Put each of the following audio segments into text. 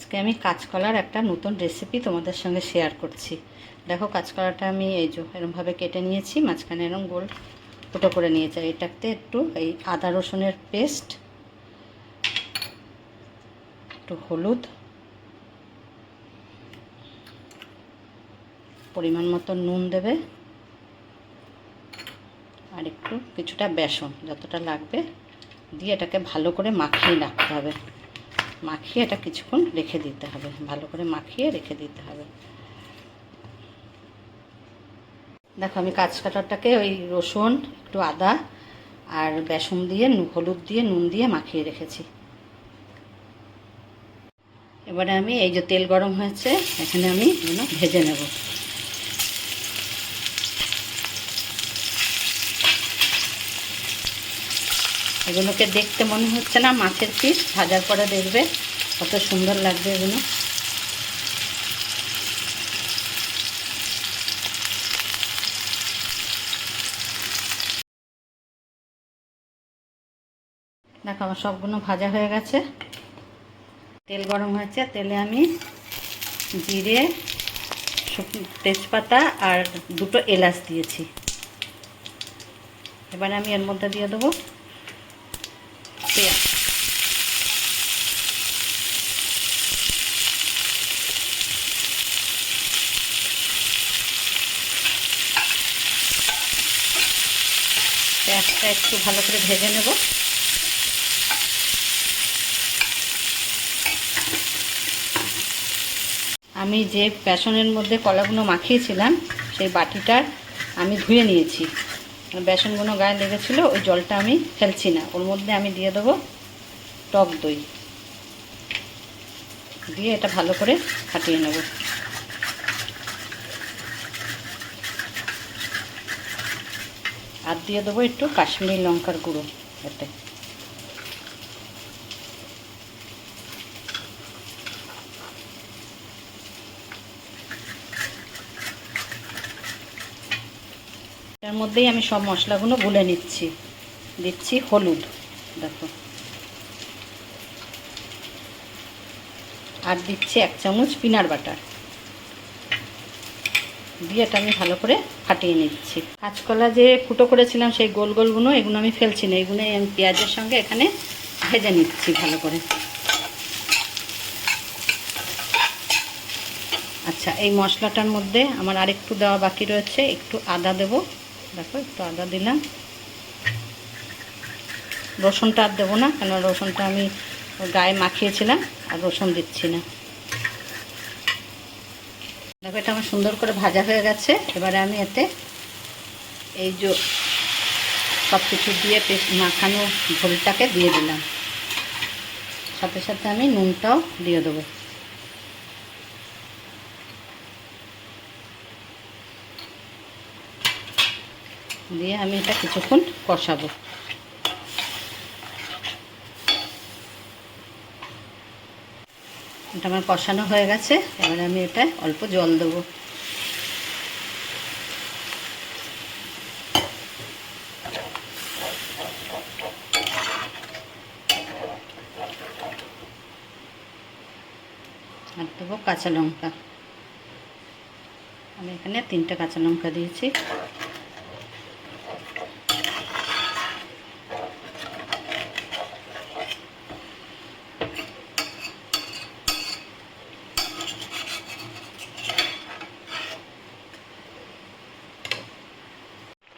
আজকে আমি কাঁচকলার একটা নতুন রেসিপি তোমাদের সঙ্গে শেয়ার করছি। দেখো কাঁচকলাটা আমি এই যে এরকমভাবে কেটে নিয়েছি, মাঝখানে এরকম গোল ফুটো করে নিয়েছি। এটাতে একটু এই আদা রসুনের পেস্ট, একটু হলুদ, পরিমাণ মতো নুন দেবে, আর একটু কিছুটা বেসন যতটা লাগবে দিয়ে এটাকে ভালো করে মাখিয়ে রাখতে হবে। মাখিয়ে এটা কিছুক্ষণ রেখে দিতে হবে, ভালো করে মাখিয়ে রেখে দিতে হবে। দেখো আমি কাঁচকলাটাকে ওই রসুন, একটু আদা আর বেসন দিয়ে হলুদ দিয়ে নুন দিয়ে মাখিয়ে রেখেছি। এবারে আমি এই যে তেল গরম হয়েছে, এখানে আমি এগুলো ভেজে নেব। এগুলোকে দেখতে মনে হচ্ছে না মাছের পিস, ভাজার পরে দেখবে কত সুন্দর লাগবে এগুলো। দেখো আমার সবগুলো ভাজা হয়ে গেছে। তেল গরম হয়েছে, তেলে আমি জিরে, তেজপাতা আর দুটো এলাচ দিয়েছি। এবারে আমি এর মধ্যে দিয়ে দেবো পেঁয়াজ। পেঁয়াজটা একটু ভালো করে ভেজে নেব। আমি যে বেসনের মধ্যে কলাগুলো মাখিয়েছিলাম সেই বাটিটার আমি ধুয়ে নিয়েছি। বেসনগুলো গায়ে লেগেছিলো, ওই জলটা আমি ফেলছি না। ওর মধ্যে আমি দিয়ে দেবো টক দই, দিয়ে এটা ভালো করে ফাটিয়ে নেব। আর দিয়ে দেবো একটু কাশ্মীরি লঙ্কার গুঁড়ো এতে। এর মধ্যেই আমি সব মশলাগুলো গুলে নিচ্ছি। দিচ্ছি হলুদ, দেখো, আর দিচ্ছি 1 চামচ পিনাট বাটার, দিয়ে এটা আমি ভালো করে ফাটিয়ে নিচ্ছি। কাঁচকলা যে ফুটো করেছিলাম সেই গোল গোলগুলো, এগুলো আমি ফেলছি না, এগুলো আমি পেঁয়াজের সঙ্গে এখানে ভেজে নিচ্ছি ভালো করে। আচ্ছা, এই মশলাটার মধ্যে আমার আরেকটু দেওয়া বাকি রয়েছে, একটু আদা দেবো। দেখো একটু আদা দিলাম। রসুনটা আর দেবো না, কেন রসুনটা আমি গায়ে মাখিয়েছিলাম, আর রসুন দিচ্ছি না। দেখো এটা আমার সুন্দর করে ভাজা হয়ে গেছে। এবারে আমি এতে এই যে সব কিছু দিয়ে মাখানো ঝোলটাকে দিয়ে দিলাম। সাথে সাথে আমি নুনটাও দিয়ে দেবো। দিয়ে আমি এটা কিছুক্ষণ কষাবো। এটা আমার কষানো হয়ে গেছে। এবারে আমি এটা অল্প জল দেবো। আর দেবো কাঁচা লঙ্কা। আমি এখানে 3টে কাঁচা লঙ্কা দিয়েছি।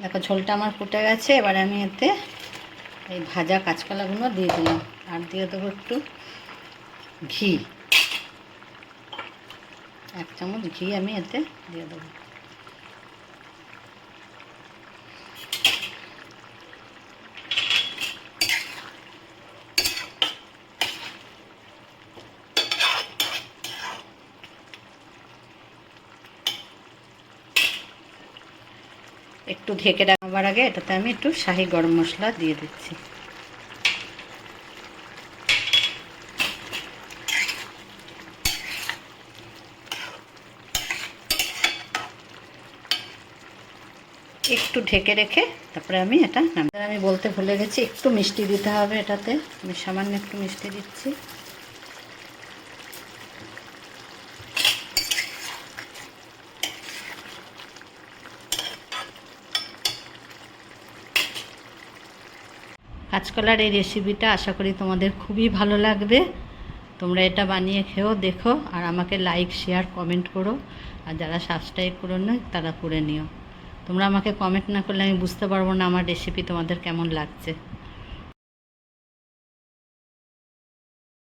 দেখো ঝোলটা আমার ফুটে গেছে। এবারে আমি এতে এই ভাজা কাঁচকলাগুলো দিয়ে দিলাম, আর দিয়ে দেবো একটু ঘি। 1 চামচ ঘি আমি এতে দিয়ে দেবো। একটু ঢেকে রাখার আগে এটাতে আমি একটু শাহি গরম মশলা দিয়ে দিচ্ছি। একটু ঢেকে রেখে তারপরে আমি এটা আমি বলতে ভুলে গেছি, একটু মিষ্টি দিতে হবে এটাতে। আমি সামান্য একটু মিষ্টি দিচ্ছি। কাঁচকলার এই রেসিপিটা আশা করি তোমাদের খুবই ভালো লাগবে। তোমরা এটা বানিয়ে খেও, দেখো, আর আমাকে লাইক শেয়ার কমেন্ট করো। আর যারা সাবস্ক্রাইব করো না তারা করে নিও। তোমরা আমাকে কমেন্ট না করলে আমি বুঝতে পারবো না আমার রেসিপি তোমাদের কেমন লাগছে।